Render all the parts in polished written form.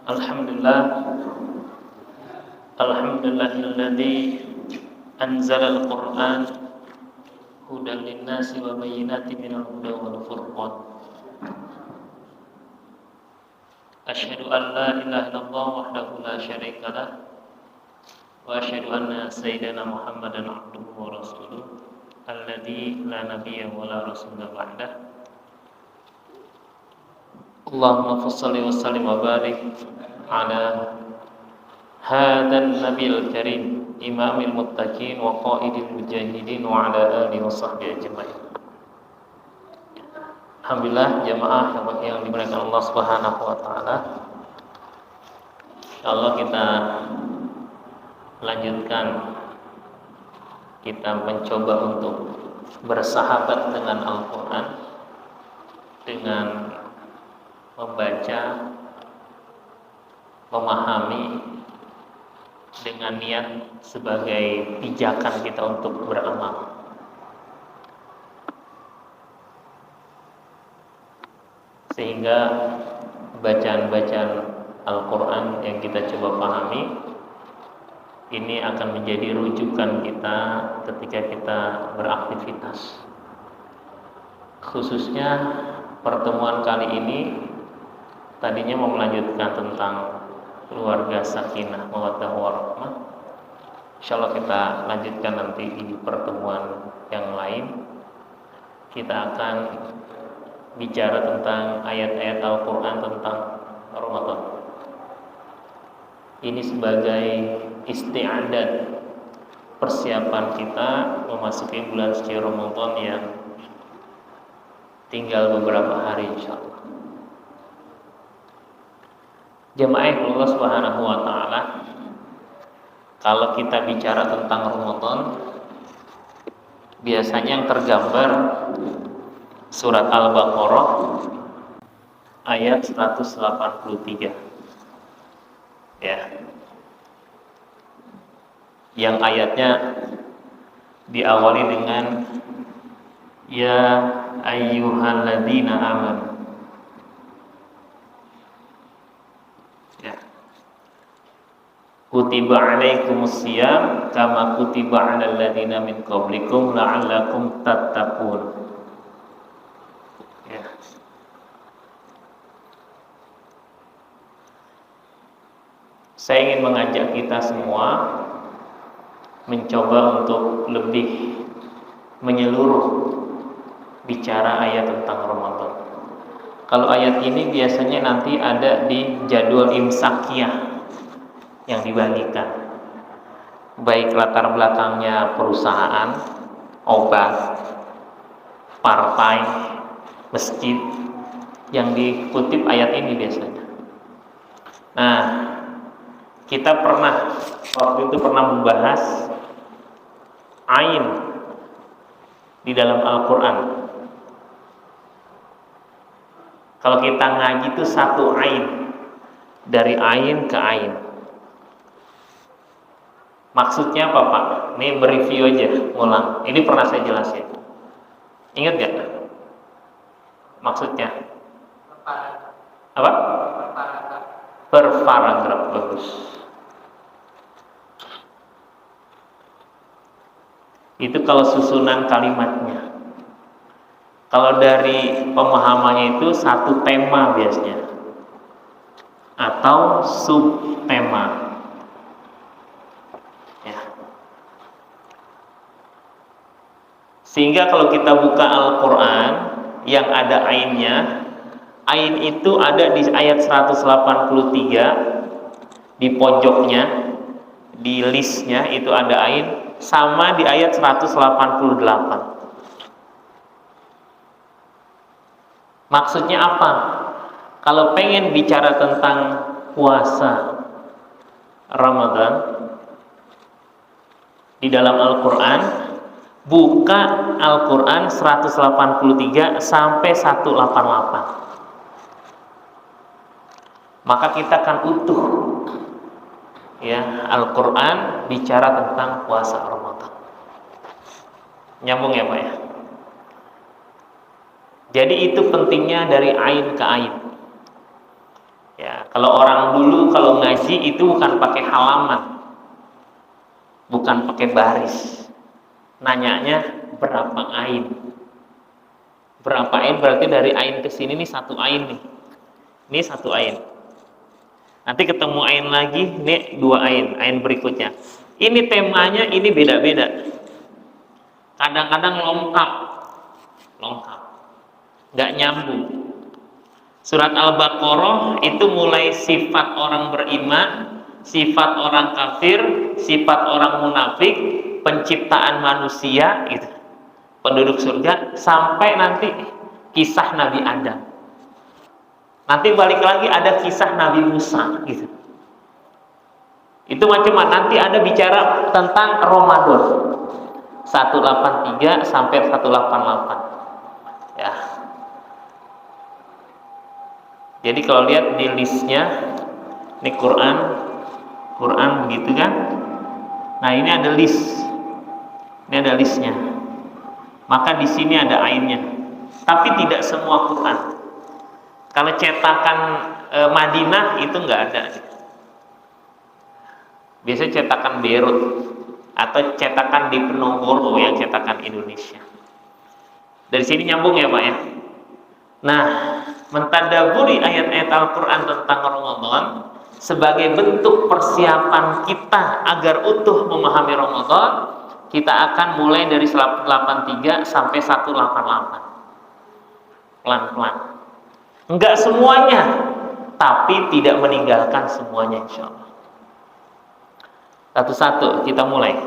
Alhamdulillah, alhamdulillahilladzi anzala al-Qur'an hudan lin-nasi wa bayyinatin minal huda wal furqan. Asyhadu an la ilaha illallah wahdahu la syarika lah wa asyhadu anna sayyidana Muhammadan abduhu wa rasuluh alladzi la nabiyya wa la rasula ba'dah. Allahumma shalli wa sallim wa barik ala hadzal nabiyil karim imamil muttaqin wa qaidil mujahidin wa ala alihi wa sahbihi ajmain. Alhamdulillah jamaah yang dimuliakan Allah Subhanahu wa taala. Insyaallah kita lanjutkan, kita mencoba untuk bersahabat dengan Al-Qur'an dengan membaca, memahami dengan niat sebagai pijakan kita untuk beramal. Sehingga bacaan-bacaan Al-Quran yang kita coba pahami ini akan menjadi rujukan kita ketika kita beraktivitas. Khususnya pertemuan kali ini tadinya mau melanjutkan tentang keluarga sakinah mawaddah warahmah. Insyaallah kita lanjutkan nanti di pertemuan yang lain. Kita akan bicara tentang ayat-ayat Al-Quran tentang Ramadan. Ini sebagai isti'adat, persiapan kita memasuki bulan suci Ramadan yang tinggal beberapa hari insyaallah. Jemaah Allah Subhanahu wa taala, kalau kita bicara tentang Ramadan, biasanya yang tergambar surat Al-Baqarah ayat 183. Ya. Yang ayatnya diawali dengan ya ayyuhalladzina amanu. Ya. Kutiba alaikumusiyam kama kutiba alal ladzina min qablikum la'allakum tattaqun. Ya. Saya ingin mengajak kita semua mencoba untuk lebih menyeluruh bicara ayat tentang Ramadan. Kalau ayat ini biasanya nanti ada di jadwal imsakiyah yang dibagikan, baik latar belakangnya perusahaan, obat, partai, masjid, yang dikutip ayat ini biasanya. Nah, kita waktu itu pernah membahas ain di dalam Al-Quran. Kalau kita ngaji itu satu ain, dari ain ke ain. Maksudnya apa Pak? Ini bereview aja, ngulang. Ini pernah saya jelasin. Ingat gak? Maksudnya apa? Per paragraf. Bagus. Itu kalau susunan kalimatnya. Kalau dari pemahamannya itu satu tema biasanya atau subtema. Ya. Sehingga kalau kita buka Al-Quran yang ada ainnya, ain itu ada di ayat 183 di pojoknya, di listnya itu ada ain, sama di ayat 188. Maksudnya apa? Kalau pengen bicara tentang puasa Ramadan di dalam Al-Quran, buka Al-Quran 183 sampai 188. Maka kita akan utuh ya Al-Quran bicara tentang puasa Ramadan. Nyambung ya Pak ya? Jadi itu pentingnya dari ain ke ain. Kalau orang dulu kalau ngaji itu bukan pakai halaman, bukan pakai baris. Nanyanya berapa ain? Berapa ain berarti dari ain ke sini nih satu ain nih. Ini satu ain. Nanti ketemu ain lagi, ini dua ain berikutnya. Ini temanya ini beda-beda. Kadang-kadang lengkap, nggak nyambung. Surat Al-Baqarah itu mulai sifat orang beriman, sifat orang kafir, sifat orang munafik, penciptaan manusia, gitu, penduduk surga, sampai nanti kisah Nabi Adam. Nanti balik lagi ada kisah Nabi Musa, gitu. Itu macam-macam. Nanti ada bicara tentang Ramadan 183 sampai 188. Ya. Jadi kalau lihat di listnya, ini Quran begitu kan? Nah ini ada list, ini ada listnya. Maka di sini ada ainnya. Tapi tidak semua Quran. Kalau cetakan Madinah itu nggak ada. Biasanya cetakan Beirut atau cetakan di Penogoro yang cetakan Indonesia. Dari sini nyambung ya Pak ya. Nah, mentadaburi ayat-ayat Al-Quran tentang Ramadan sebagai bentuk persiapan kita agar utuh memahami Ramadan, kita akan mulai dari 183 sampai 188. Pelan-pelan. Enggak semuanya, tapi tidak meninggalkan semuanya insya Allah. Satu-satu kita mulai.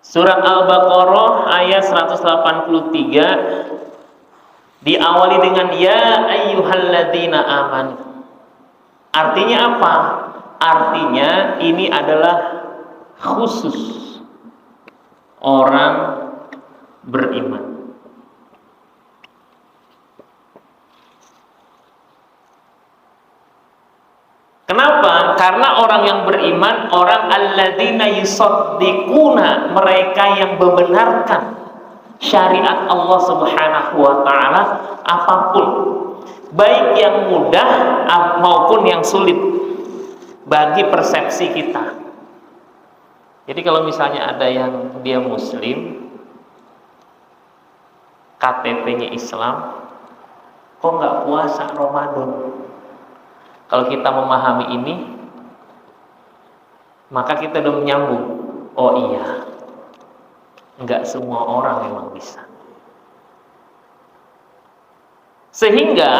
Surat Al-Baqarah ayat 183 diawali dengan ya ayyuhalladzina amanu. Artinya apa? Artinya ini adalah khusus orang beriman. Kenapa? Karena orang yang beriman, orang alladzina yusaddiquna, mereka yang membenarkan syariat Allah Subhanahu wa taala apapun, baik yang mudah maupun yang sulit bagi persepsi kita. Jadi kalau misalnya ada yang dia muslim, KTP-nya Islam, kok nggak puasa Ramadan? Kalau kita memahami ini, maka kita udah menyambung. Oh iya, nggak semua orang memang bisa. Sehingga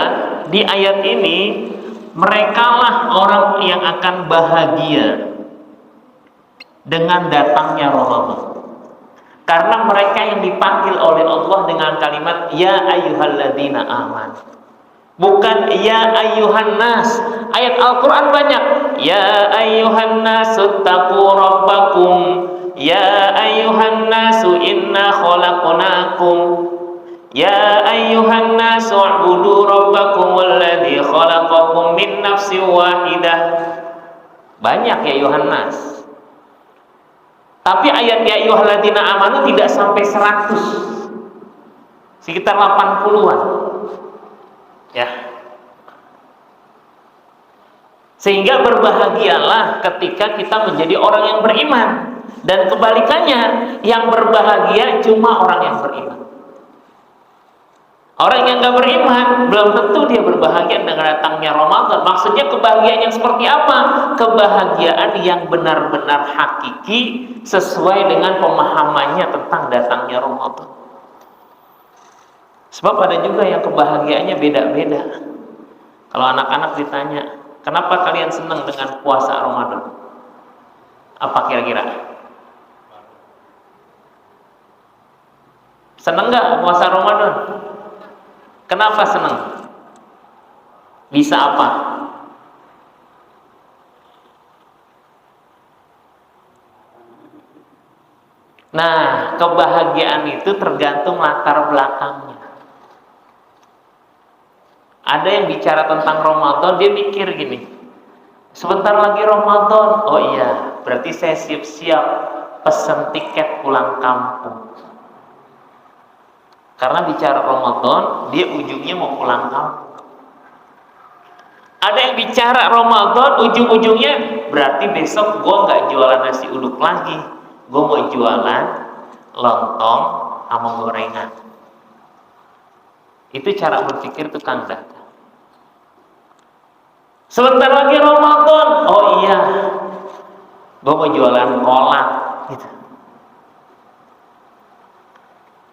di ayat ini, merekalah orang yang akan bahagia dengan datangnya Ramadan. Karena mereka yang dipanggil oleh Allah dengan kalimat ya ayyuhalladzina amanu. Bukan ya ayyuhan nas. Ayat Al-Quran banyak. Ya ayyuhan nasu taqu rabbakum. Ya ayyuhan nasu inna khalaqnakum. Ya ayyuhan nasu u'budu rabbakum alladhi khalaqakum min nafsin wahidah. Banyak ya ayyuhan nas. Tapi ayat ya ayyuhalladzina amanu tidak sampai 100. Sekitar 80-an. Ya. Sehingga berbahagialah ketika kita menjadi orang yang beriman, dan kebalikannya, yang berbahagia cuma orang yang beriman. Orang yang gak beriman belum tentu dia berbahagia dengan datangnya Ramadan. Maksudnya kebahagiaan yang seperti apa? Kebahagiaan yang benar-benar hakiki sesuai dengan pemahamannya tentang datangnya Ramadan. Sebab ada juga yang kebahagiaannya beda-beda. Kalau anak-anak ditanya, kenapa kalian senang dengan puasa Ramadan? Apa kira-kira? Senang nggak puasa Ramadan? Kenapa senang? Bisa apa? Nah, kebahagiaan itu tergantung latar belakangnya. Ada yang bicara tentang Ramadan, dia mikir gini, sebentar lagi Ramadan, oh iya, berarti saya siap-siap pesen tiket pulang kampung. Karena bicara Ramadan, dia ujungnya mau pulang kampung. Ada yang bicara Ramadan, ujung-ujungnya berarti besok gue nggak jualan nasi uduk lagi, gue mau jualan lontong sama gorengan. Itu cara berpikir tukang dagang. Sebentar lagi Ramadan, oh iya, gue mau jualan kolak, gitu.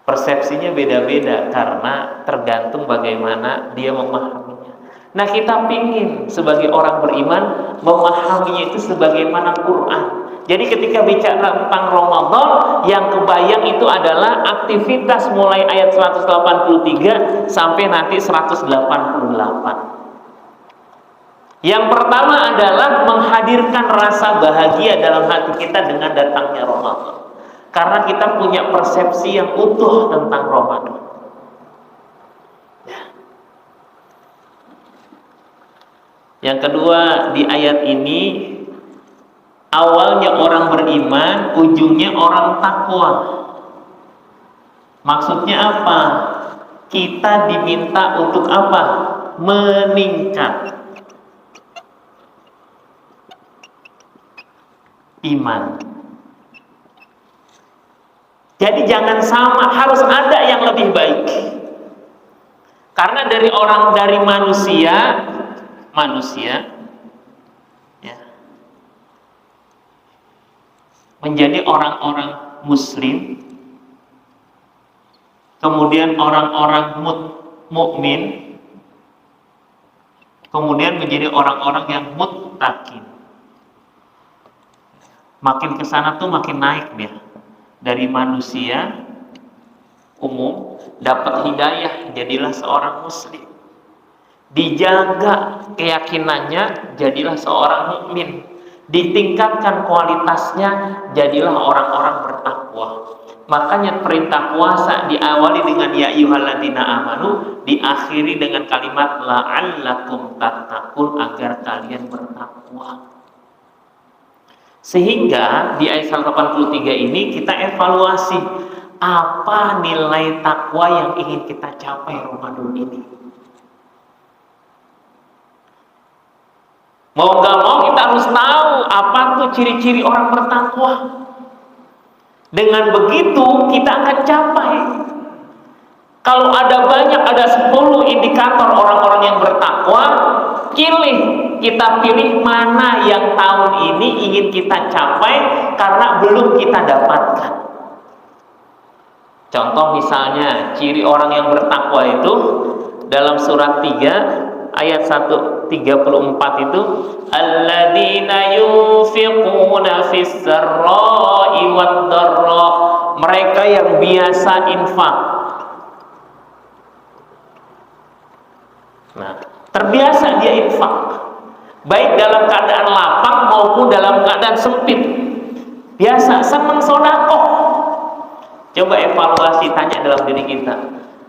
Persepsinya beda-beda karena tergantung bagaimana dia memahaminya. Nah, kita pingin sebagai orang beriman memahaminya itu sebagaimana Quran. Jadi ketika bicara tentang Ramadan, yang kebayang itu adalah aktivitas mulai ayat 183 sampai nanti 188. Yang pertama adalah menghadirkan rasa bahagia dalam hati kita dengan datangnya Ramadan. Karena kita punya persepsi yang utuh tentang Ramadan. Yang kedua, di ayat ini awalnya orang beriman, ujungnya orang takwa. Maksudnya apa? Kita diminta untuk apa? Meningkat iman. Jadi jangan sama, harus ada yang lebih baik. Karena dari manusia ya, menjadi orang-orang muslim, kemudian orang-orang mukmin, kemudian menjadi orang-orang yang muttaqin. Makin kesana tuh makin naik dia. Dari manusia umum dapat hidayah, jadilah seorang muslim. Dijaga keyakinannya, jadilah seorang mukmin. Ditingkatkan kualitasnya, jadilah orang-orang bertakwa. Makanya perintah puasa diawali dengan ya ayyuhalladzina amanu, diakhiri dengan kalimat la'allakum tattaqun, agar kalian bertakwa. Sehingga di ayat 183 ini kita evaluasi apa nilai takwa yang ingin kita capai Ramadan ini. Mau nggak mau kita harus tahu apa tuh ciri-ciri orang bertakwa. Dengan begitu kita akan capai. Kalau ada 10 indikator orang-orang yang bertakwa, kita pilih mana yang tahun ini ingin kita capai karena belum kita dapatkan. Contoh misalnya, ciri orang yang bertakwa itu dalam surat 3 ayat 134 itu, alladzina yunfiquna fis sarra'i wad dharra, mereka yang biasa infak. Nah, terbiasa dia infak, baik dalam keadaan lapang maupun dalam keadaan sempit. Biasa, senang sedekah. Coba evaluasi, tanya dalam diri kita,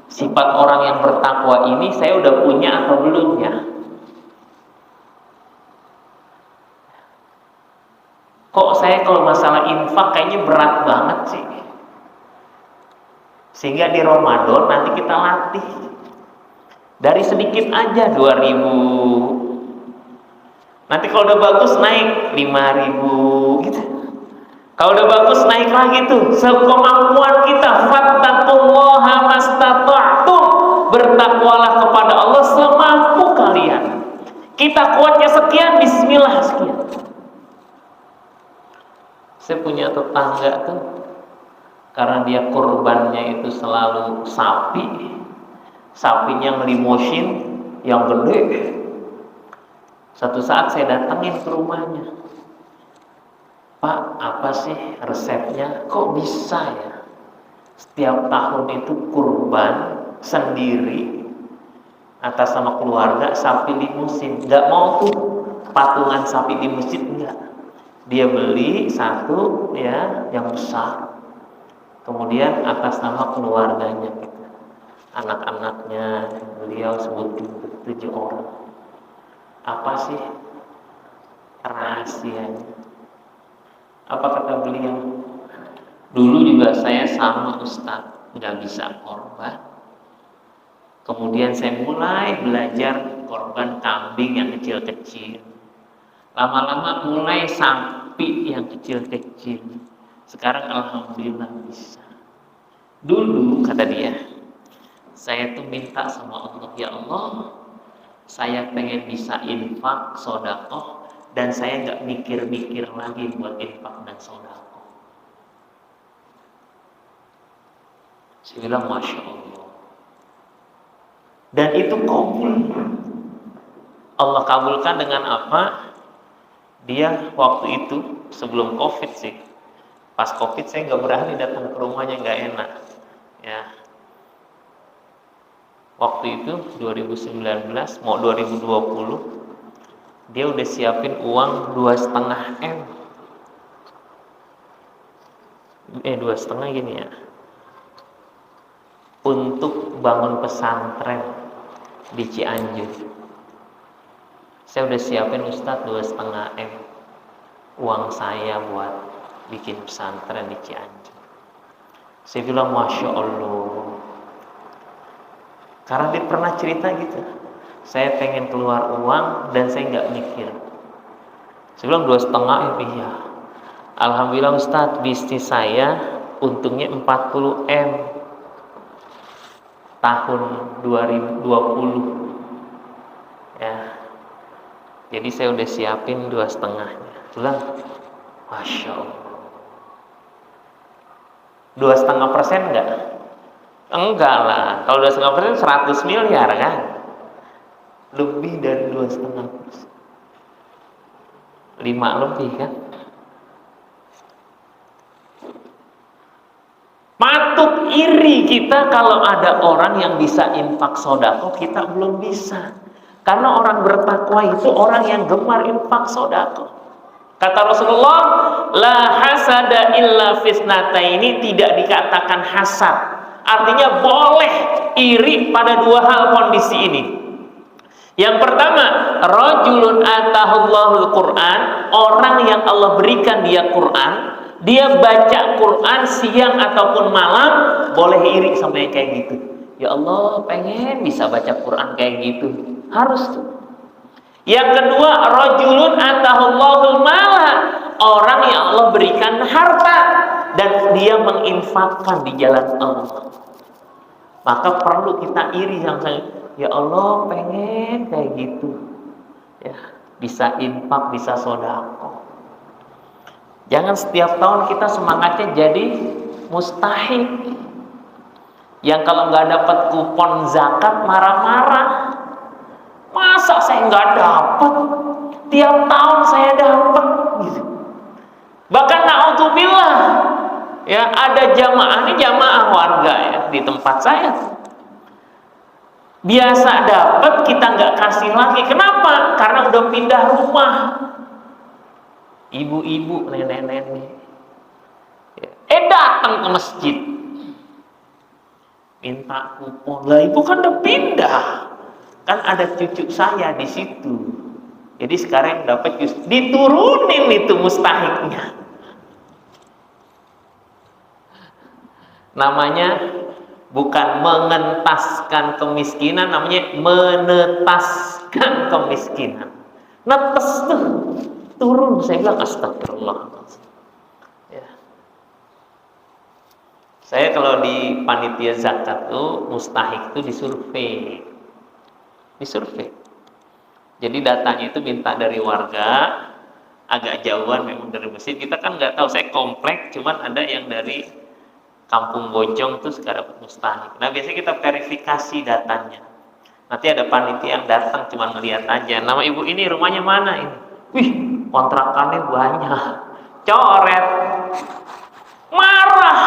sifat orang yang bertakwa ini saya udah punya atau belum ya? Kok saya kalau masalah infak kayaknya berat banget sih. Sehingga di Ramadan nanti kita latih. Dari sedikit aja 2.000. Nanti kalau udah bagus naik 5.000 gitu. Kalau udah bagus naik lagi tuh sekemampuan kita. Fattaqullaha mastata'tum, bertakwalah kepada Allah semampu kalian. Kita kuatnya sekian, bismillah sekian. Saya punya tetangga tuh, karena dia kurbannya itu selalu sapinya ngelimosin yang gede. Satu saat saya datangin ke rumahnya, Pak, apa sih resepnya? Kok bisa ya setiap tahun itu kurban sendiri atas sama keluarga sapi limusin? Nggak mau tuh patungan sapi limusin, enggak. Dia beli satu ya yang besar, kemudian atas nama keluarganya, anak-anaknya, beliau sebut 7 orang. Apa sih rahasianya? Apa kata beliau? Dulu juga saya sama Ustadz, nggak bisa korban. Kemudian saya mulai belajar korban kambing yang kecil-kecil. Lama-lama mulai sapi yang kecil-kecil. Sekarang alhamdulillah bisa. Dulu kata dia, saya tuh minta sama Allah, ya Allah, saya pengen bisa infak, sodakoh, dan saya nggak mikir-mikir lagi buat infak dan sodakoh. Saya bilang Masya Allah. Dan itu kabul. Allah kabulkan dengan apa? Dia waktu itu sebelum COVID sih. Pas COVID saya nggak berani datang ke rumahnya, nggak enak. Ya. Waktu itu 2019 mau 2020 dia udah siapin uang 2,5 M. 2,5 gini ya. Untuk bangun pesantren di Cianjur. Saya udah siapin Ustadz 2,5 M uang saya buat bikin pesantren di Cianjur. Saya bilang Masya Allah. Karena dia pernah cerita gitu, saya pengen keluar uang dan saya nggak mikir. Saya bilang 2,5 M, iya. Alhamdulillah Ustadz, bisnis saya untungnya 40 M tahun 2020. Ya, jadi saya udah siapin 2,5-nya. Bilang, Masya Allah. 2,5% enggak? Enggak lah, kalau 2,5% 100 miliar kan? Lebih dari 2,5%. 5 lebih kan? Patut iri kita kalau ada orang yang bisa infak sodako, kita belum bisa. Karena orang bertakwa itu orang yang gemar infak sodako. Kata Rasulullah, la hasada illa fisnataini, tidak dikatakan hasad. Artinya boleh iri pada dua hal kondisi ini. Yang pertama, rajulun atahullahul Quran, orang yang Allah berikan dia Quran, dia baca Quran siang ataupun malam, boleh iri sama yang kayak gitu. Ya Allah, pengen bisa baca Quran kayak gitu. Harus tuh. Yang kedua, rajulun atahullahul mala, orang yang Allah berikan harta dan dia menginfakkan di jalan Allah. Maka perlu kita iri yang saya, ya Allah pengen kayak gitu. Ya, bisa infak, bisa sedekah. Jangan setiap tahun kita semangatnya jadi mustahik. Yang kalau nggak dapat kupon zakat marah-marah. Masa saya nggak dapat? Tiap tahun saya dapat gitu. Bahkan naudzubillah, ya ada jamaah, ini jamaah warga ya di tempat saya. Biasa dapat, kita nggak kasih lagi. Kenapa? Karena udah pindah rumah. Ibu-ibu, nenek-nenek, datang ke masjid minta kupon. Lah ibu kan udah pindah. Kan ada cucu saya di situ. Jadi sekarang dapat diturunin itu mustahiknya. Namanya bukan mengentaskan kemiskinan, namanya menetaskan kemiskinan. Netes tuh, turun. Saya bilang astagfirullah. Ya. Saya kalau di panitia zakat tuh mustahik tuh disurvei. Jadi datanya itu minta dari warga, agak jauhan memang dari masjid. Kita kan nggak tahu, saya komplek, cuman ada yang dari Kampung Bojong tuh sekarang dapat mustahik. Nah biasanya kita verifikasi datanya. Nanti ada panitia yang datang cuma ngeliat aja. Nama ibu ini rumahnya mana ini? Wih, kontrakannya banyak. Coret. Marah.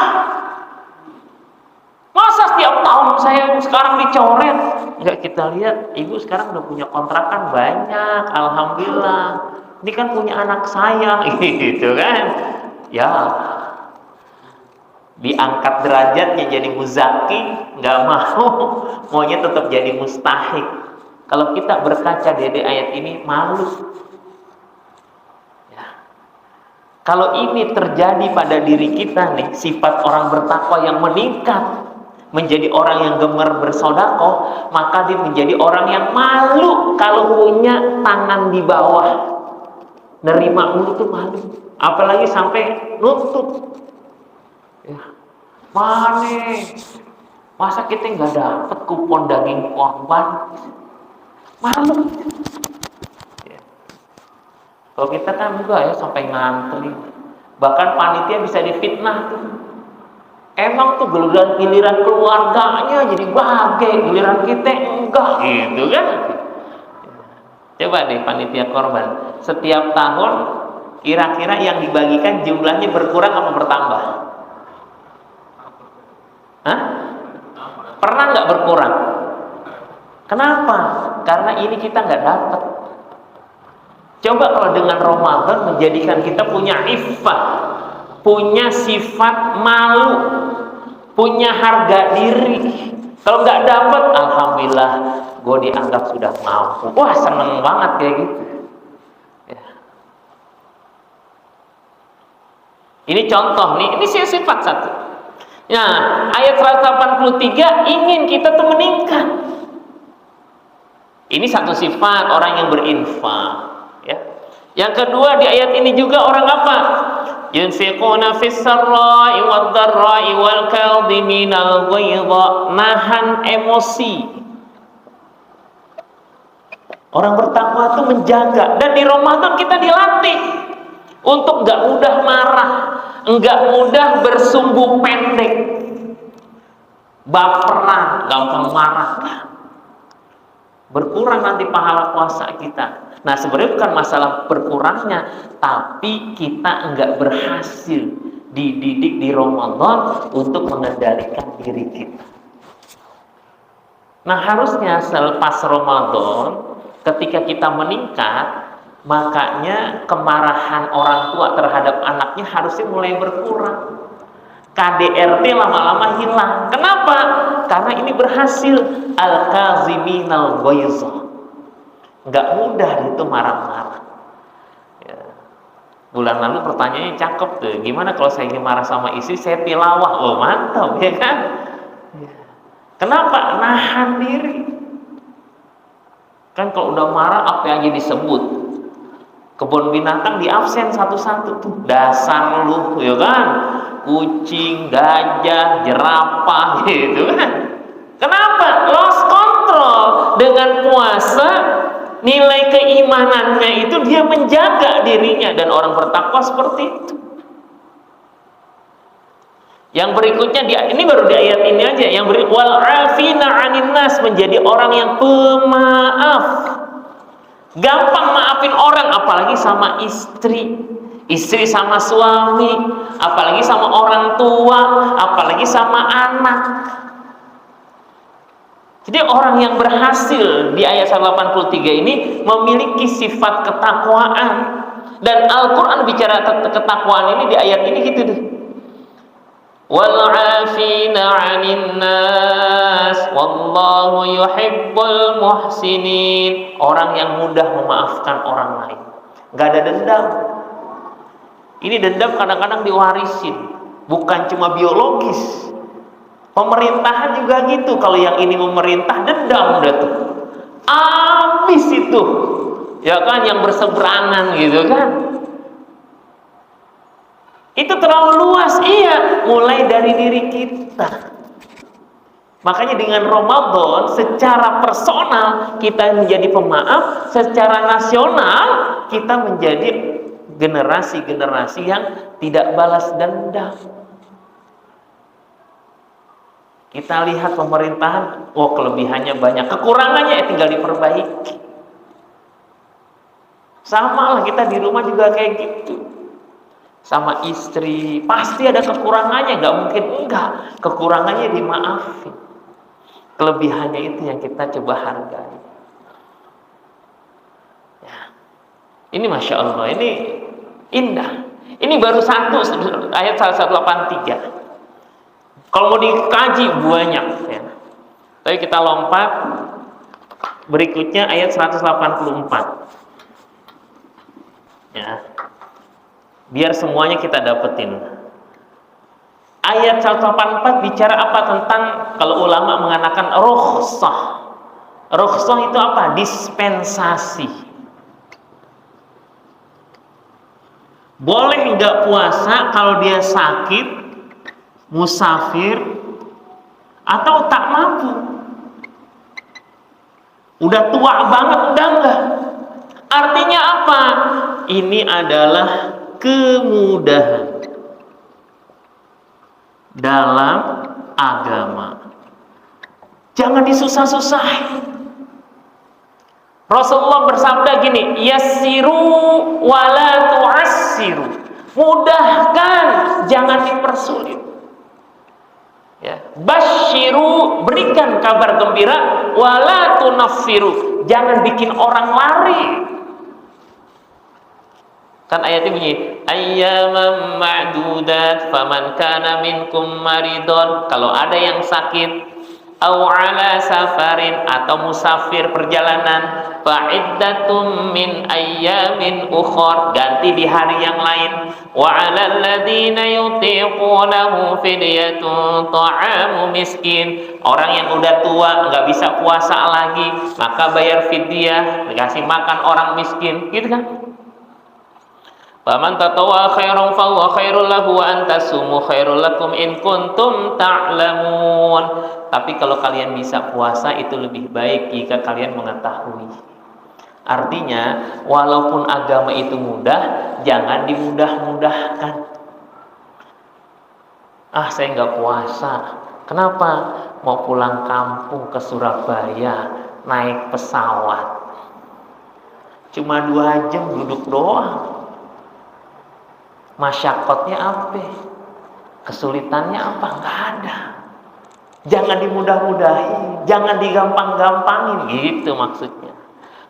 Masa setiap tahun saya sekarang dicoret? Enggak, kita lihat ibu sekarang udah punya kontrakan banyak, alhamdulillah. Ini kan punya anak saya, gitu kan? Ya, diangkat derajatnya jadi muzaki, nggak mau, maunya tetap jadi mustahik. Kalau kita berkaca dari ayat ini malu. Ya. Kalau ini terjadi pada diri kita nih, sifat orang bertakwa yang meningkat, menjadi orang yang gemar bersedekah, maka dia menjadi orang yang malu kalau punya tangan di bawah. Nerima mulu tuh malu, apalagi sampai nuntut. Ya. Mana? Masa kita nggak dapat kupon daging korban? Malu. Ya. Kalau kita kan juga ya sampai ngantri, bahkan panitia bisa difitnah tuh. Emang tuh giliran keluarganya jadi bahagia, giliran kita enggak, gitu kan? Coba deh panitia korban, setiap tahun kira-kira yang dibagikan jumlahnya berkurang apa bertambah? Hah? Pernah nggak berkurang? Kenapa? Karena ini kita nggak dapat. Coba kalau dengan Ramadan menjadikan kita punya iffah, punya sifat malu, punya harga diri. Kalau nggak dapat, alhamdulillah, gue dianggap sudah mampu. Wah, seneng banget kayak gitu. Ya. Ini contoh nih, ini sifat satu. Nah, ayat 183 ingin kita tuh meningkat. Ini satu sifat orang yang berinfak. Ya. Yang kedua di ayat ini juga orang apa? Yunfiquna fis sarra'i wad dharra'i wal kadhiminal ghaidha, nahan emosi. Orang bertakwa itu menjaga, dan di Ramadan kita dilatih untuk nggak mudah marah, nggak mudah bersumbu pendek, baperan, gampang marah. Berkurang nanti pahala puasa kita. Nah, sebenarnya bukan masalah berkurangnya, tapi kita enggak berhasil dididik di Ramadan untuk mengendalikan diri kita. Nah, harusnya selepas Ramadan, ketika kita meningkat, makanya kemarahan orang tua terhadap anaknya harusnya mulai berkurang. KDRT lama-lama hilang. Kenapa? Karena ini berhasil. Al-kaziminal ghaidha. Nggak mudah itu marah-marah. Ya. Bulan lalu pertanyaannya cakep tuh. Gimana kalau saya ingin marah sama istri, saya tilawah? Oh, mantap, ya kan? Ya. Kenapa? Nahan diri. Kan kalau udah marah, apa aja disebut. Kebun binatang di absen satu-satu tuh. Dasar lu, ya kan? Kucing, gajah, jerapah, gitu kan? Kenapa? Lost control. Dengan puasa, nilai keimanannya itu dia menjaga dirinya, dan orang bertakwa seperti itu. Yang berikutnya ini baru di ayat ini aja. Yang wal afina 'anil nas, menjadi orang yang pemaaf. Gampang maafin orang, apalagi sama istri sama suami, apalagi sama orang tua, apalagi sama anak. Jadi orang yang berhasil di ayat 183 ini memiliki sifat ketakwaan. Dan Al-Quran bicara ketakwaan ini di ayat ini gitu deh. Wal 'afina 'anil nas wallahu yuhibbul muhsinin. Orang yang mudah memaafkan orang lain, nggak ada dendam. Ini dendam kadang-kadang diwarisin, bukan cuma biologis. Pemerintahan juga gitu. Kalau yang ini memerintah, dendam udah tuh, habis itu, ya kan, yang berseberangan gitu kan. Itu terlalu luas, iya, mulai dari diri kita. Makanya dengan Ramadan secara personal kita menjadi pemaaf, secara nasional kita menjadi generasi-generasi yang tidak balas dendam. Kita lihat pemerintahan, oh kelebihannya banyak, kekurangannya ya tinggal diperbaiki. Sama lah kita di rumah juga kayak gitu. Sama istri pasti ada kekurangannya, nggak mungkin enggak. Kekurangannya dimaafin, kelebihannya itu yang kita coba hargai. Ya. Ini Masya Allah, ini indah. Ini baru satu ayat 183. Kalau mau dikaji banyak ya. Tapi kita lompat berikutnya ayat 184. Ya. biar semuanya kita dapetin. Ayat 184 bicara apa tentang, kalau ulama mengatakan rukhsah. Rukhsah itu apa? Dispensasi. Boleh nggak puasa kalau dia sakit, musafir, atau tak mampu. Udah tua banget, udah enggak. Artinya apa? Ini adalah kemudahan dalam agama. Jangan disusah-susahin. Rasulullah bersabda gini, yassiru wala tu'assiru. Mudahkan, jangan dipersulit. Ya, basyiru, berikan kabar gembira, wala tunaffiru, jangan bikin orang lari. Kan ayatnya bunyi, ayyaman ma'dudat faman kana minkum maridon. Kalau ada yang sakit, au ala safarin, atau musafir perjalanan, fa'iddatum min ayyamin ukhor, ganti di hari yang lain. Wa 'alal ladzina yutiqunahu fidyatun ta'amu miskin. Orang yang udah tua nggak bisa puasa lagi, maka bayar fidyah, dikasih makan orang miskin, gitu kan? Faman tatawwa khairan fa huwa khairul lahu wa antasumu khairul lakum in kuntum ta'lamun. Tapi kalau kalian bisa puasa itu lebih baik jika kalian mengetahui. Artinya, walaupun agama itu mudah, jangan dimudah-mudahkan. Ah, saya nggak puasa. Kenapa? Mau pulang kampung ke Surabaya, naik pesawat. Cuma 2 jam duduk doang. Masyakotnya apa? Kesulitannya apa? Nggak ada. Jangan dimudah-mudahin, jangan digampang-gampangin, gitu maksudnya.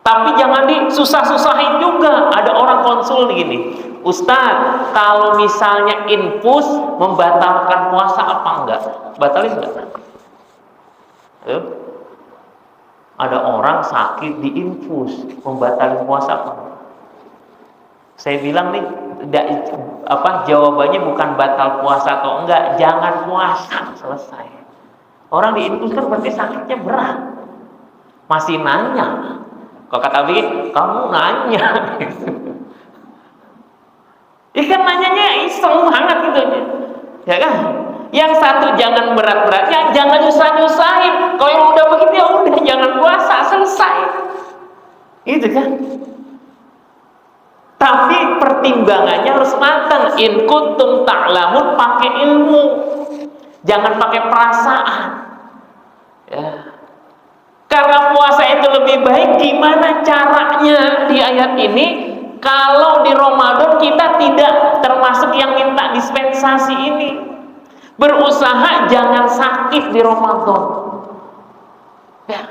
Tapi jangan disusah-susahin juga. Ada orang konsul gini, Ustaz, kalau misalnya infus membatalkan puasa apa enggak? Batalin enggak? Ada orang sakit di infus, membatalkan puasa apa enggak? Saya bilang nih, jawabannya bukan batal puasa atau enggak, jangan puasa, selesai. Orang di infus kan berarti sakitnya berat, masih nanya. Kalau kata begini, kamu nanya gitu. Ikan nanyanya iseng banget gitu, ya kan? Yang satu jangan berat-beratnya, jangan nyusah-nyusahin. Kalau yang udah begitu ya udah, jangan puasa, selesai. Gitu kan? Tapi pertimbangannya harus matang. In kuntum ta'lamun, pakai ilmu, jangan pakai perasaan. Ya. Karena puasa itu lebih baik. Gimana caranya di ayat ini? Kalau di Ramadan kita tidak termasuk yang minta dispensasi ini, berusaha jangan sakit di Ramadan. Ya.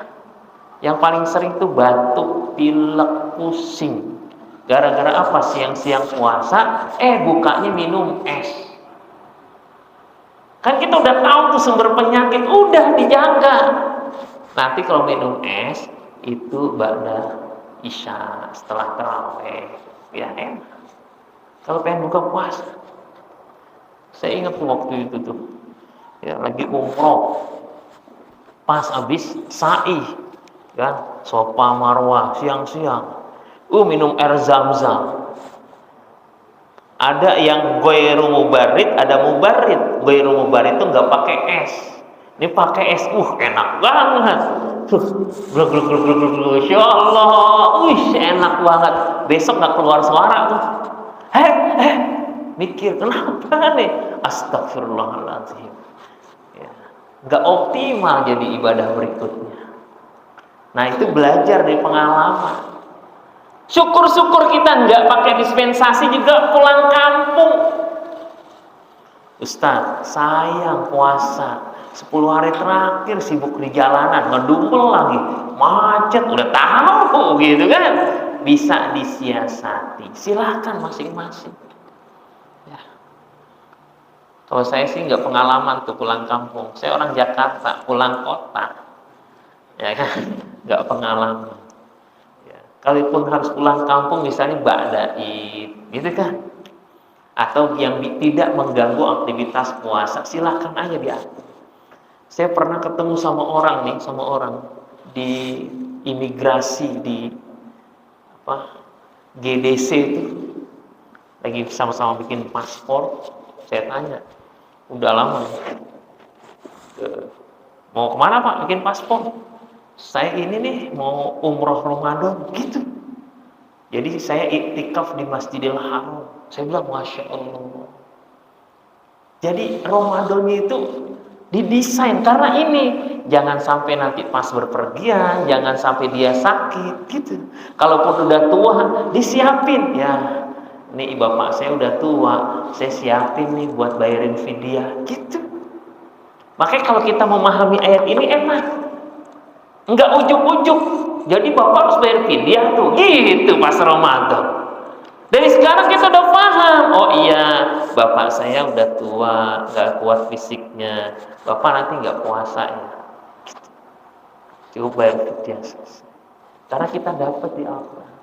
Yang paling sering tuh batuk, pilek, pusing. Gara-gara apa? Siang-siang puasa, bukanya minum es. Kan kita udah tahu tuh sumber penyakit, udah dijaga. Nanti kalau minum es itu ba'da isya, setelah tarawih, ya enak. Kalau pengen buka puasa, saya ingat tuh waktu itu tuh, ya lagi umroh, pas habis sa'i, kan, Safa Marwah siang-siang. Minum air Zam-Zam. Ada yang ghairu mubarrid, ada mubarrid. Ghairu mubarrid itu nggak pakai es. Ini pakai es, enak banget. Masya Allah, enak banget. Besok nggak keluar suara tuh. Mikir kenapa nih? Astagfirullahaladzim. Ya, nggak optimal jadi ibadah berikutnya. Nah itu belajar dari pengalaman. Syukur-syukur kita nggak pakai dispensasi juga pulang kampung. Ustaz, sayang puasa 10 hari terakhir sibuk di jalanan, ngedumel lagi, macet, udah tahu gitu kan. Bisa disiasati, silahkan masing-masing. Ya. Kalau saya sih nggak pengalaman tuh pulang kampung. Saya orang Jakarta, pulang kota, ya kan, nggak pengalaman. Kalaupun harus pulang kampung misalnya ba'da Id, gitu kan? atau yang tidak mengganggu aktivitas puasa, silakan aja diatur. Saya pernah ketemu sama orang di imigrasi di GDC itu, lagi sama-sama bikin paspor. Saya tanya, udah lama mau kemana Pak bikin paspor? Saya ini nih mau umroh Ramadan gitu. Jadi saya iktikaf di Masjidil Haram. Saya bilang Masya Allah. Jadi Ramadannya itu didesain karena ini, jangan sampai nanti pas berpergian, jangan sampai dia sakit gitu. Kalaupun udah tua disiapin ya. Nih bapak saya udah tua, saya siapin nih buat bayarin fidyah gitu. Makanya kalau kita memahami ayat ini enak, nggak ujuk-ujuk. Jadi bapak harus bayar fidyah tuh, gitu pas Ramadan. Dari sekarang kita udah paham. Oh iya, bapak saya udah tua, nggak kuat fisiknya. Bapak nanti nggak puasa ya. Cukup bayar fidyah. Karena kita dapat di Al-Quran.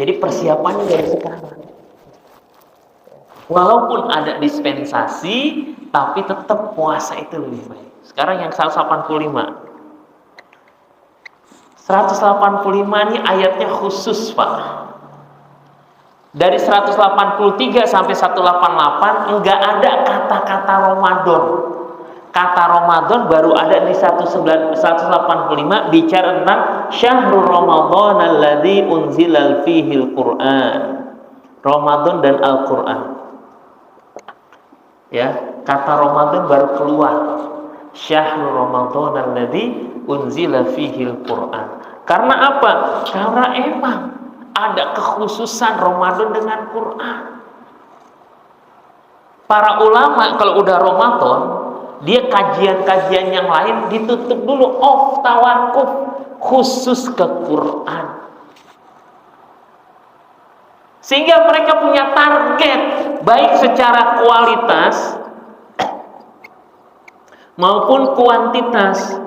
Jadi persiapannya dari sekarang. Walaupun ada dispensasi, tapi tetap puasa itu lebih baik. Sekarang yang 185. 185 ini ayatnya khusus, Pak. Dari 183 sampai 188 enggak ada kata-kata Ramadan. Kata Ramadan baru ada di 185 bicara tentang Syahrul Ramadan alladzi unzilal fihil Qur'an. Ramadan dan Al-Qur'an. Ya, kata Ramadan baru keluar. Syahrul Ramadan alladzi unzila fihil Qur'an. Karena apa? Karena emang ada kekhususan Ramadan dengan Quran. Para ulama kalau udah Ramadan, dia kajian-kajian yang lain ditutup dulu, off, tawakuf, khusus ke Quran. Sehingga mereka punya target baik secara kualitas maupun kuantitas.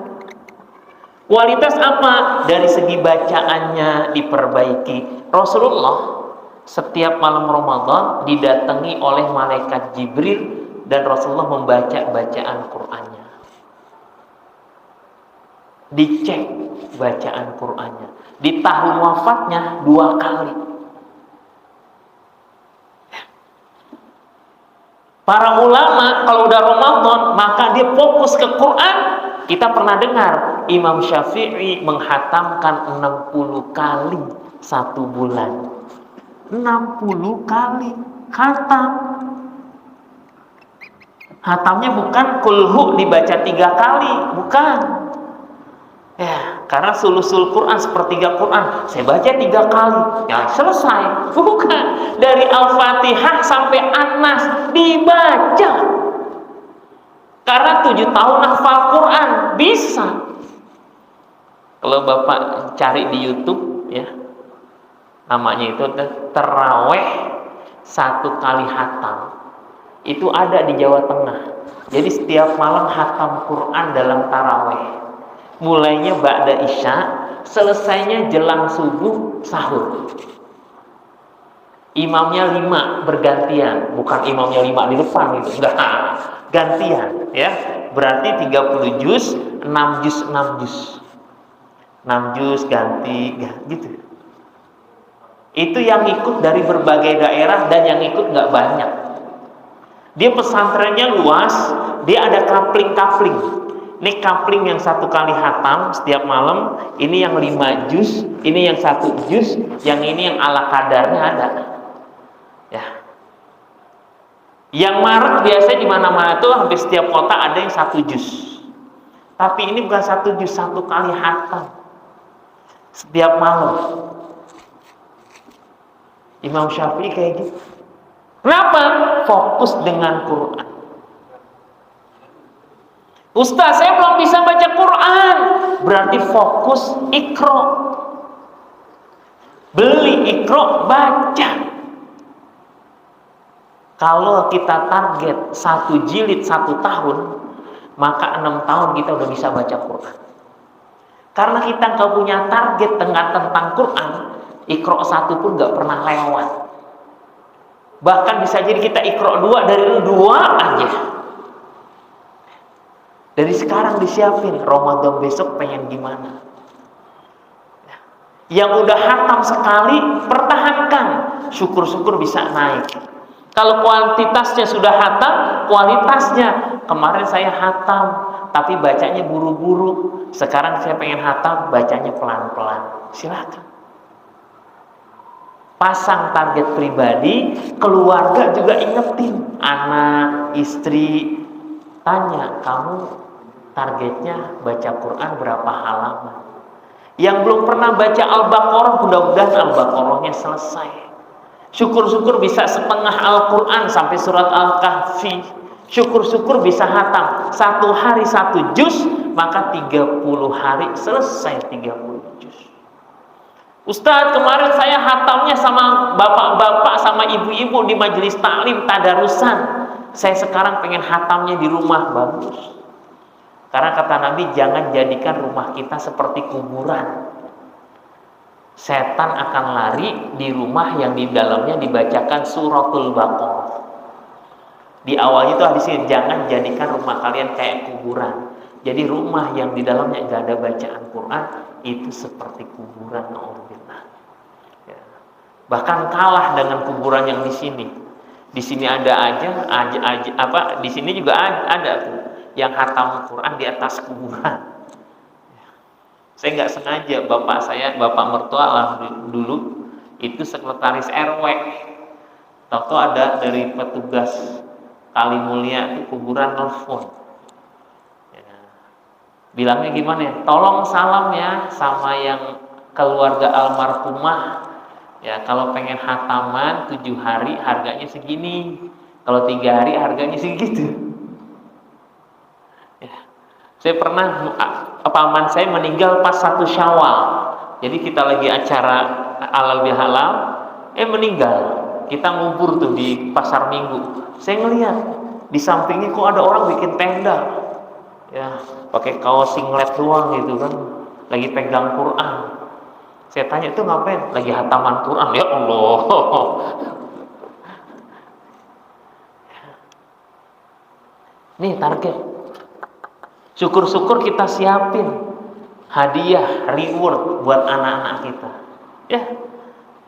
Kualitas apa? Dari segi bacaannya diperbaiki. Rasulullah setiap malam Ramadan didatangi oleh malaikat Jibril dan Rasulullah membaca bacaan Qur'annya. Dicek bacaan Qur'annya. Di tahun wafatnya 2 kali. Para ulama kalau udah Ramadan maka dia fokus ke Quran. Kita pernah dengar Imam Syafi'i menghatamkan 60 kali 1 bulan. 60 kali khatam. Hatamnya bukan kulhu dibaca 3 kali, bukan. Ya, karena sulusul Quran sepertiga Quran, saya baca 3 kali, ya selesai. Bukan, dari Al-Fatihah sampai An-Nas dibaca. Karena 7 tahun hafal Quran bisa. Kalau Bapak cari di YouTube ya, namanya itu terawih 1 kali hatam. Itu ada di Jawa Tengah. Jadi setiap malam hatam Quran dalam tarawih. Mulainya ba'da isya, selesainya jelang subuh sahur. Imamnya 5 bergantian, bukan imamnya 5 di depan itu, enggak, gantian ya. Berarti 30 juz, 6 juz 6 juz. 6 juz ganti gitu. Itu yang ikut dari berbagai daerah dan yang ikut nggak banyak. Dia pesantrennya luas, dia ada kapling-kapling. Ini kapling yang 1 kali hatam setiap malam, ini yang 5 juz, ini yang 1 juz, yang ini yang ala kadarnya ada. Ya. Yang marak biasanya di mana-mana tuh hampir setiap kota ada yang 1 juz. Tapi ini bukan 1 juz, 1 kali hatam setiap malam. Imam Syafi'i kayak gitu. Kenapa? Fokus dengan Quran. Ustaz, saya belum bisa baca Quran. Berarti fokus Iqra. Beli Iqra, baca. Kalau kita target 1 jilid 1 tahun, maka 6 tahun kita udah bisa baca Quran. Karena kita nggak punya target tentang Quran, Iqra 1 pun nggak pernah lewat. Bahkan bisa jadi kita Iqra 2 dari 2 aja. Dari sekarang disiapin, Ramadan besok pengen gimana. Yang udah hatam sekali, pertahankan. Syukur-syukur bisa naik. Kalau kuantitasnya sudah hatam, kualitasnya. Kemarin saya hatam, tapi bacanya buru-buru. Sekarang saya pengen hatam, bacanya pelan-pelan. Silakan. Pasang target pribadi, keluarga juga ingetin. Anak, istri, tanya, kamu targetnya baca Quran berapa halaman? Yang belum pernah baca Al-Baqarah, mudah-mudahan Al-Baqarahnya selesai. Syukur-syukur bisa setengah Al-Quran sampai surat Al-Kahfi. Syukur-syukur bisa hatam 1 hari 1 juz, maka 30 hari selesai 30 juz. Ustadz, kemarin saya hatamnya sama bapak-bapak, sama ibu-ibu di majelis taklim tadarusan. Saya sekarang pengen hatamnya di rumah. Bagus. Karena kata Nabi, jangan jadikan rumah kita seperti kuburan. Setan akan lari di rumah yang di dalamnya dibacakan suratul Baqarah. Di awalnya itu hadis ini, jangan jadikan rumah kalian kayak kuburan. Jadi rumah yang di dalamnya gak ada bacaan Quran, itu seperti kuburan. Ya. Bahkan kalah dengan kuburan yang di sini. Di sini ada aja di sini juga ada tuh yang hatam Quran di atas kuburan. Saya nggak sengaja, bapak mertua lah dulu itu sekretaris RW. Tahu ada dari petugas Kalimulia itu kuburan nelfon. Ya. Bilangnya gimana ya? Tolong salam ya sama yang keluarga almarhumah. Ya, kalau pengen hataman 7 hari harganya segini. Kalau 3 hari harganya segitu. Ya. Saya pernah, paman saya meninggal pas 1 Syawal. Jadi kita lagi acara halal bihalal, meninggal. Kita ngumpul tuh di pasar Minggu. Saya ngelihat di sampingnya kok ada orang bikin tenda. Ya, pakai kaos singlet doang gitu kan. Lagi pegang Quran. Saya tanya, itu ngapain? Lagi hataman Quran. Ya Allah. Nih target. Syukur-syukur kita siapin hadiah, reward buat anak-anak kita. Ya,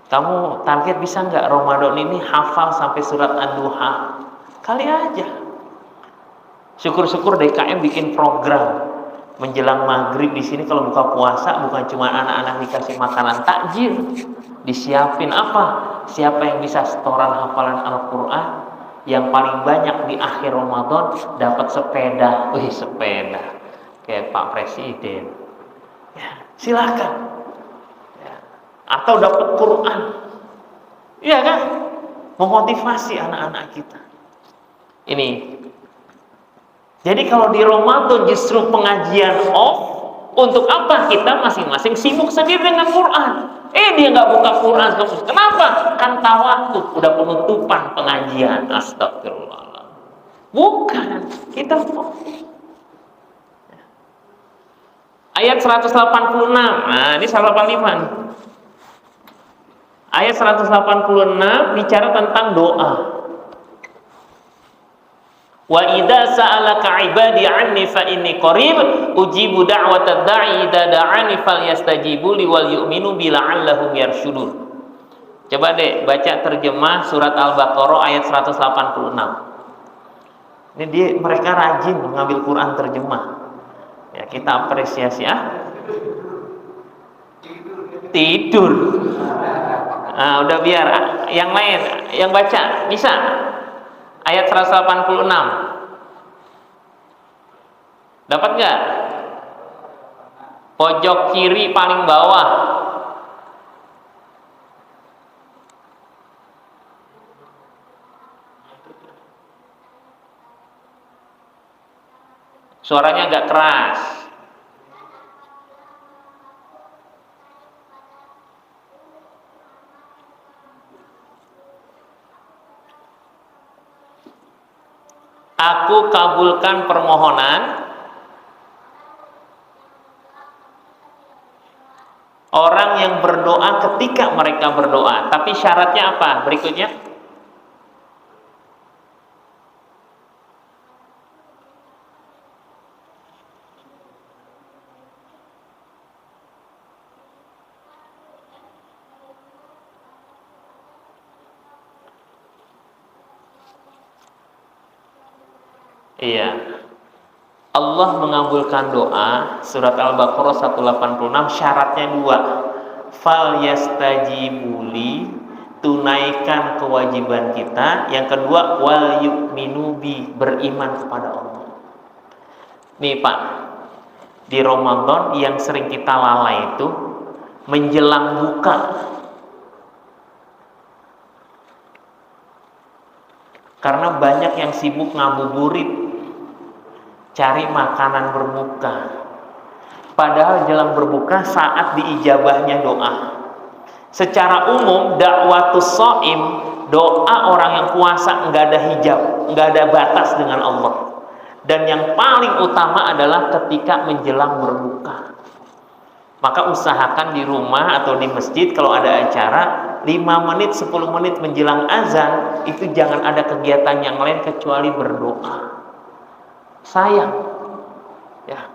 kamu target bisa nggak Ramadan ini hafal sampai surat Ad-Duha? Kali aja. Syukur-syukur DKM bikin program menjelang maghrib di sini kalau buka puasa bukan cuma anak-anak dikasih makanan takjil, disiapin apa? Siapa yang bisa setoran hafalan Al-Quran yang paling banyak di akhir Ramadan dapat sepeda. Sepeda kayak Pak Presiden. Ya, silakan. Ya. Atau dapat Quran. Iya kan? Memotivasi anak-anak kita. Ini. Jadi kalau di Ramadan justru pengajian off, untuk apa? Kita masing-masing sibuk sendiri dengan Quran. Dia nggak buka Quran. Kenapa? Kan tawakuf, udah penutupan pengajian. Astagfirullah. Bukan, kita fokus. Ayat 186. Nah, ini 185 nih. Ayat 186 bicara tentang doa. Wa idza sa'alaka 'ibadi 'anni fa inni qarib ujibu da'watad da'i idza da'ani falyastajibu li wal yu'minu bi la'allahum yarshudun. Coba deh baca terjemah surat Al-Baqarah ayat 186. Ini mereka rajin mengambil Quran terjemah. Ya, kita apresiasi Tidur. Nah, udah biar yang lain yang baca bisa. Ayat 186. Dapat nggak? Pojok kiri paling bawah. Suaranya agak keras. Aku kabulkan permohonan orang yang berdoa ketika mereka berdoa. Tapi syaratnya apa? Berikutnya. Iya. Allah mengabulkan doa surat Al-Baqarah 186 syaratnya 2. Fal yastajibuli, tunaikan kewajiban kita. Yang kedua, wal yu'minu bi, beriman kepada Allah. Nih Pak, di Ramadan yang sering kita lalai itu menjelang buka. Karena banyak yang sibuk ngabuburit, cari makanan berbuka. Padahal jelang berbuka saat diijabahnya doa. Secara umum dakwatus shaim, doa orang yang puasa nggak ada hijab, nggak ada batas dengan Allah. Dan yang paling utama adalah ketika menjelang berbuka. Maka usahakan di rumah atau di masjid kalau ada acara 5 menit, 10 menit menjelang azan itu jangan ada kegiatan yang lain kecuali berdoa. Sayang ya,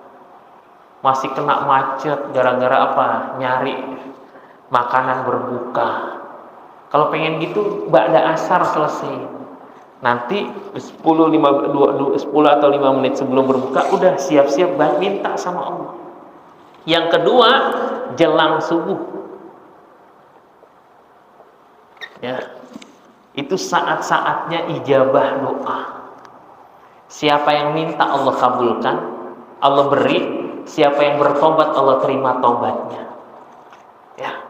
masih kena macet gara-gara apa? Nyari makanan berbuka. Kalau pengen gitu ba'da asar selesai. Nanti 10 atau 5 menit sebelum berbuka udah siap-siap minta sama Allah. Yang kedua, jelang subuh. Ya. Itu saat-saatnya ijabah doa. Siapa yang minta Allah kabulkan, Allah beri. Siapa yang bertobat Allah terima tobatnya. Ya.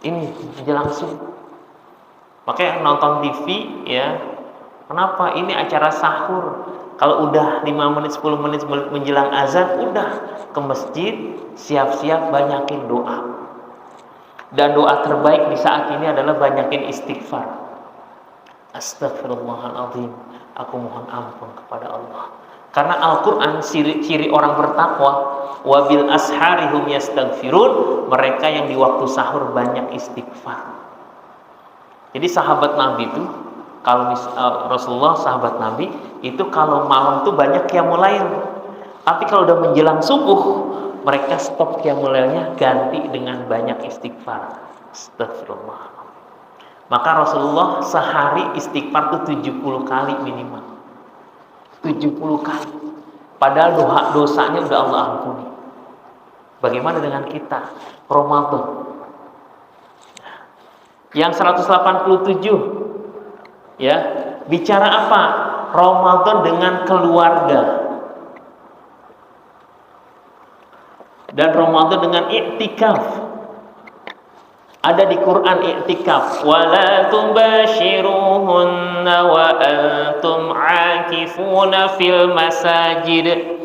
Ini jelang subuh. Makanya nonton TV ya. Kenapa? Ini acara sahur. Kalau udah 5 menit 10 menit menjelang azan udah ke masjid, siap-siap banyakin doa. Dan doa terbaik di saat ini adalah banyakin istighfar. Astagfirullahaladzim, aku mohon ampun kepada Allah. Karena Al-Quran ciri orang bertakwa, wabil asharihum yastaghfirun, mereka yang di waktu sahur banyak istighfar. Jadi sahabat Nabi itu, kalau Rasulullah sahabat Nabi itu kalau malam tuh banyak qiyamul lail. Tapi kalau udah menjelang subuh, mereka stop qiyamul lailnya, ganti dengan banyak istighfar. Astagfirullah. Maka Rasulullah sehari istighfar tuh 70 kali minimal. 70 kali. Padahal dosanya udah Allah ampuni. Bagaimana dengan kita? Ramadan. Yang 187 ya, bicara apa? Ramadan dengan keluarga. Dan Ramadan dengan i'tikaf. Ada di Quran i'tikaf. Wala tubashiruhunna wa antum aakifuna fil masajid.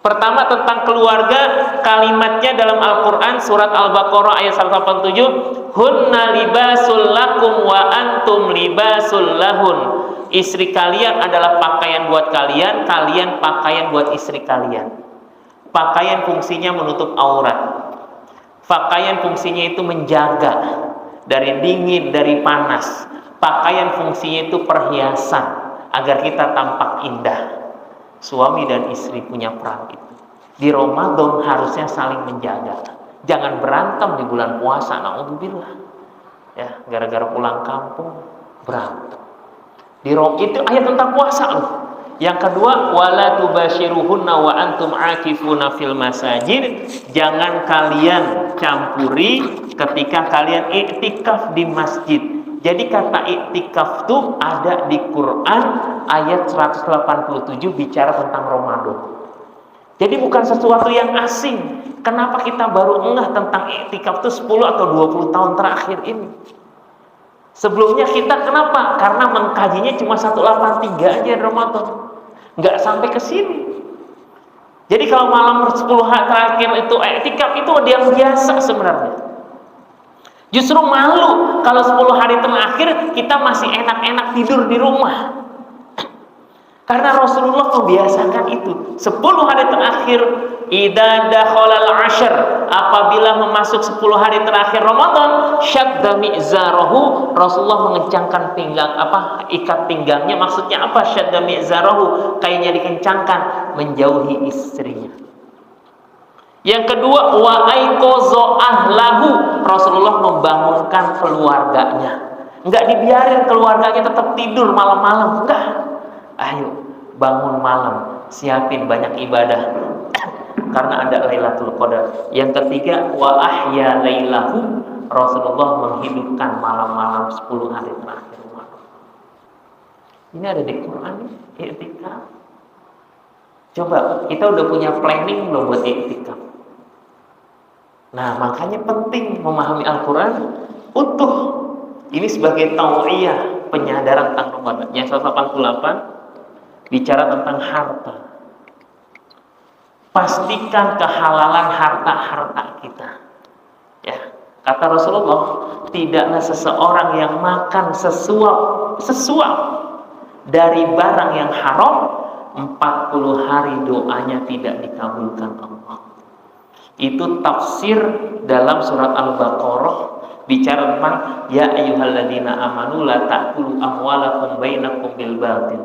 Pertama tentang keluarga, kalimatnya dalam Al-Quran surat Al-Baqarah ayat 187, hunna libasul lakum wa antum libasul lahun. Istri kalian adalah pakaian buat kalian, kalian pakaian buat istri kalian. Pakaian fungsinya menutup aurat. Pakaian fungsinya itu menjaga dari dingin, dari panas. Pakaian fungsinya itu perhiasan agar kita tampak indah. Suami dan istri punya peran itu. Di Ramadan harusnya saling menjaga. Jangan berantem di bulan puasa, naudzubillah. Ya, gara-gara pulang kampung berantem. Itu ayat tentang puasa loh. Yang kedua, wala tubashiruhunna wa antum aakifuna fil masajid. Jangan kalian campuri ketika kalian iktikaf di masjid. Jadi kata iktikaf itu ada di Quran ayat 187 bicara tentang Ramadan. Jadi bukan sesuatu yang asing. Kenapa kita baru ngeh tentang iktikaf itu 10 atau 20 tahun terakhir ini? Sebelumnya kita kenapa? Karena mengkajinya cuma 183 aja di Ramadan. Nggak sampai ke sini. Jadi kalau malam 10 hari terakhir itu iktikaf itu dia biasa sebenarnya. Justru malu kalau 10 hari terakhir kita masih enak-enak tidur di rumah. Karena Rasulullah membiasakan itu. 10 hari terakhir, idza dakhalal ashr, apabila memasuk 10 hari terakhir Ramadan, syadda mi'zarahu, Rasulullah mengencangkan pinggang ikat pinggangnya. Maksudnya apa? Syadda mi'zarahu, kainnya dikencangkan, menjauhi istrinya. Yang kedua, wa aiqaza ahlahu, Rasulullah membangunkan keluarganya. Enggak dibiarin keluarganya tetap tidur malam-malam, enggak. Ayo, bangun malam, siapin banyak ibadah karena ada Lailatul Qadar. Yang ketiga, wa ahya lailahu, Rasulullah menghidupkan malam-malam 10 hari terakhir Ramadan. Ini ada di Quran, i'tikaf. Coba, kita udah punya planning belum buat i'tikaf? Nah, makanya penting memahami Al-Quran utuh. Ini sebagai tau'iyah, penyadaran tentang Ramadan. Yang 188 bicara tentang harta. Pastikan kehalalan harta-harta kita. Ya, kata Rasulullah, tidaklah seseorang yang makan sesuap dari barang yang haram 40 hari doanya tidak dikabulkan Allah. Itu tafsir dalam surat Al-Baqarah bicara tentang ya ayyuhalladzina amanu la ta'kulu amwalakum bainakum bil batil.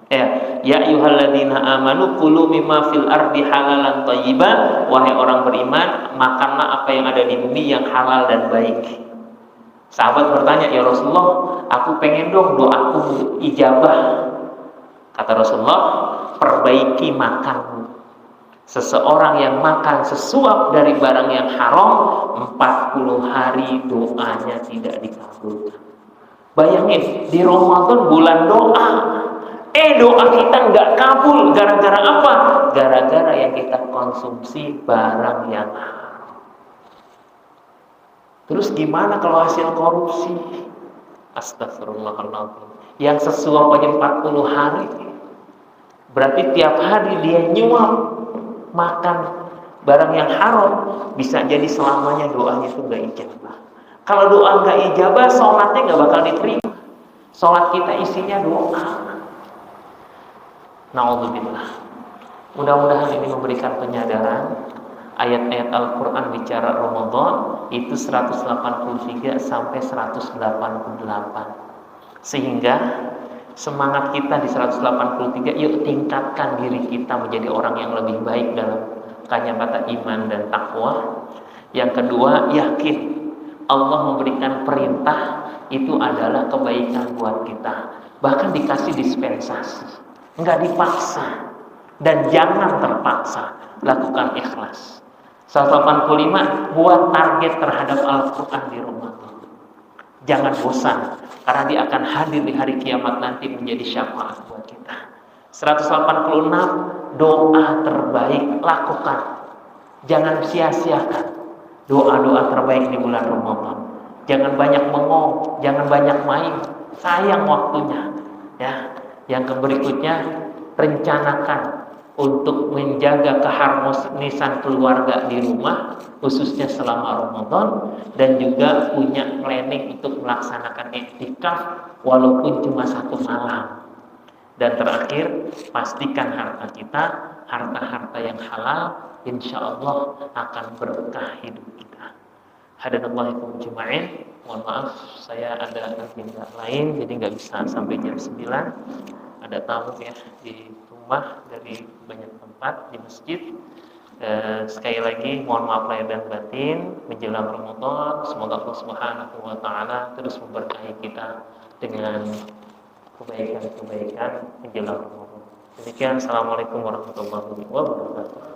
Ya ayyuhalladzina amanu kulu mimma fil ardi halalan thayyiban, wahai orang beriman, makanlah apa yang ada di bumi yang halal dan baik. Sahabat bertanya, ya Rasulullah, aku pengen dong doaku ijabah. Kata Rasulullah, perbaiki makanmu. Seseorang yang makan sesuap dari barang yang haram 40 hari doanya tidak dikabulkan. Bayangin, di Ramadan bulan doa, doa kita nggak kabul. Gara-gara apa? Gara-gara yang kita konsumsi barang yang haram. Terus gimana kalau hasil korupsi? Astagfirullahaladzim. Yang sesuap aja 40 hari, berarti tiap hari dia nyuap makan barang yang haram, bisa jadi selamanya doanya itu nggak ijabah. Kalau doa nggak ijabah, sholatnya nggak bakal diterima. Sholat kita isinya doa. Na'udzubillah. Mudah-mudahan ini memberikan penyadaran. Ayat-ayat Al-Quran bicara Ramadan itu 183 sampai 188. Sehingga semangat kita di 183, yuk tingkatkan diri kita menjadi orang yang lebih baik dalam kata iman dan takwa. Yang kedua, yakin Allah memberikan perintah itu adalah kebaikan buat kita. Bahkan dikasih dispensasi, enggak dipaksa. Dan jangan terpaksa, lakukan ikhlas. 185, buat target terhadap Al-Quran di Ramadan. Jangan bosan, karena dia akan hadir di hari kiamat nanti menjadi syafaat buat kita. 186, doa terbaik lakukan. Jangan sia-siakan doa-doa terbaik di bulan Ramadan. Jangan banyak bengong, jangan banyak main, sayang waktunya. Ya, yang berikutnya, rencanakan untuk menjaga keharmonisan keluarga di rumah, khususnya selama Ramadan, dan juga punya planning untuk melaksanakan iktikaf walaupun cuma 1 malam. Dan terakhir, pastikan harta kita, harta-harta yang halal, insya Allah akan berkah hidup kita. Hadanallahu juma'in. Mohon maaf, saya ada agenda lain, jadi nggak bisa sampai jam 9. Ada tamu ya di rumah dari banyak tempat di masjid. Sekali lagi mohon maaf lahir dan batin menjelang Ramadan. Semoga Allah Subhanahu wa taala terus memberkahi kita dengan kebaikan-kebaikan menjelang Ramadan. Demikian, assalamualaikum warahmatullahi wabarakatuh.